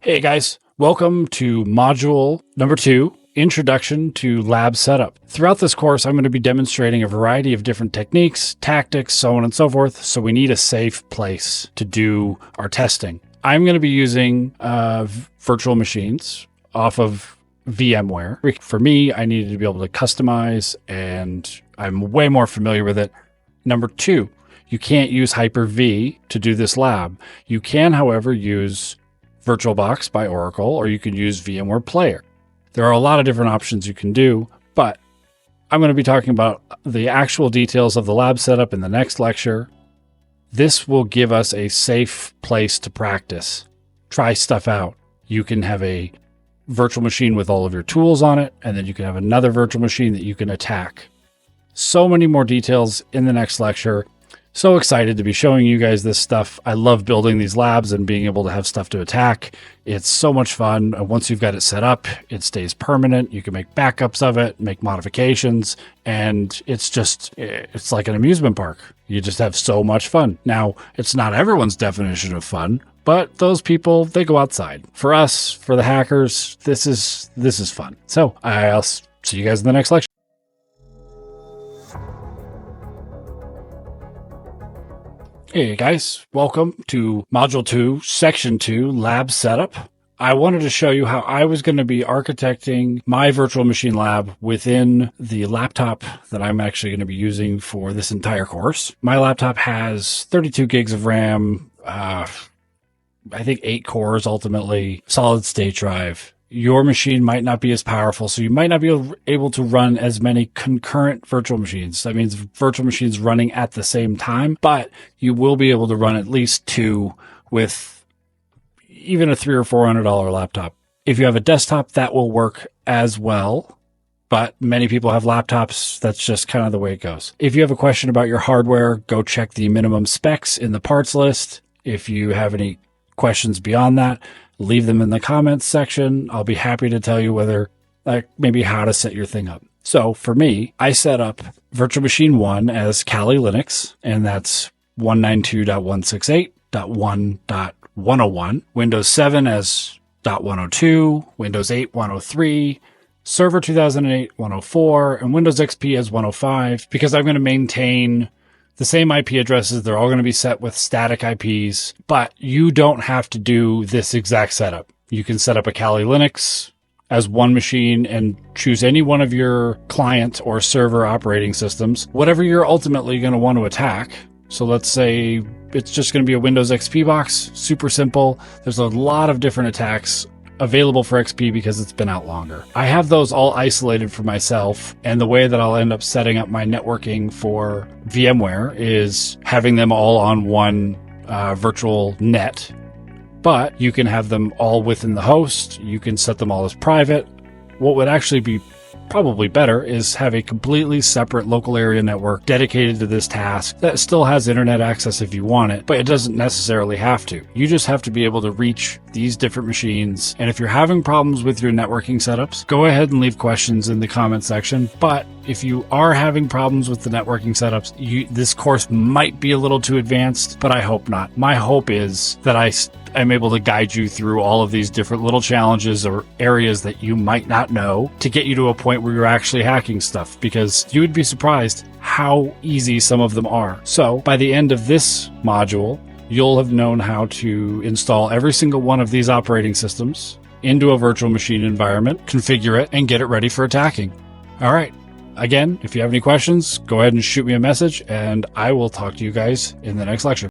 Hey guys, welcome to module number 2, Introduction to Lab Setup. Throughout this course, I'm going to be demonstrating a variety of different techniques, tactics, so on and so forth, so we need a safe place to do our testing. I'm going to be using virtual machines off of Vmware. For me, I needed to be able to customize, and I'm way more familiar with it. Number 2, you can't use Hyper-V to do this lab. You can, however, use VirtualBox by Oracle, or you can use VMware Player. There are a lot of different options you can do, but I'm going to be talking about the actual details of the lab setup in the next lecture. This will give us a safe place to practice. Try stuff out. You can have a virtual machine with all of your tools on it, and then you can have another virtual machine that you can attack. So many more details in the next lecture. So excited to be showing you guys this stuff. I love building these labs and being able to have stuff to attack. It's so much fun. Once you've got it set up, it stays permanent. You can make backups of it, make modifications, and it's like an amusement park. You just have so much fun. Now, it's not everyone's definition of fun, but those people, they go outside. For us, for the hackers, this is fun. So I'll see you guys in the next lecture. Hey guys, welcome to Module 2, Section 2, Lab Setup. I wanted to show you how I was going to be architecting my virtual machine lab within the laptop that I'm actually going to be using for this entire course. My laptop has 32 gigs of RAM, I think 8 cores ultimately, solid state drive. Your machine might not be as powerful, so you might not be able to run as many concurrent virtual machines. That means virtual machines running at the same time, but you will be able to run at least 2 with even a $300 or $400 laptop. If you have a desktop, that will work as well, but many people have laptops. That's just kind of the way it goes. If you have a question about your hardware, go check the minimum specs in the parts list. If you have any questions beyond that, leave them in the comments section. I'll be happy to tell you maybe how to set your thing up. So for me, I set up Virtual Machine 1 as Kali Linux, and that's 192.168.1.101. Windows 7 as .102, Windows 8 103, Server 2008 104, and Windows XP as 105, because I'm going to maintain the same IP addresses. They're all going to be set with static IPs, but you don't have to do this exact setup. You can set up a Kali Linux as one machine and choose any one of your client or server operating systems, whatever you're ultimately going to want to attack. So let's say it's just going to be a Windows XP box, super simple. There's a lot of different attacks available for XP because it's been out longer. I have those all isolated for myself, and the way that I'll end up setting up my networking for VMware is having them all on one virtual net, but you can have them all within the host. You can set them all as private. What would actually be probably better is have a completely separate local area network dedicated to this task that still has internet access if you want it, but it doesn't necessarily have to. You just have to be able to reach these different machines. And if you're having problems with your networking setups, go ahead and leave questions in the comment section. But if you are having problems with the networking setups, this course might be a little too advanced, but I hope not. My hope is that I'm able to guide you through all of these different little challenges or areas that you might not know to get you to a point where you're actually hacking stuff, because you would be surprised how easy some of them are. So by the end of this module, you'll have known how to install every single one of these operating systems into a virtual machine environment, configure it, and get it ready for attacking. All right. Again, if you have any questions, go ahead and shoot me a message, and I will talk to you guys in the next lecture.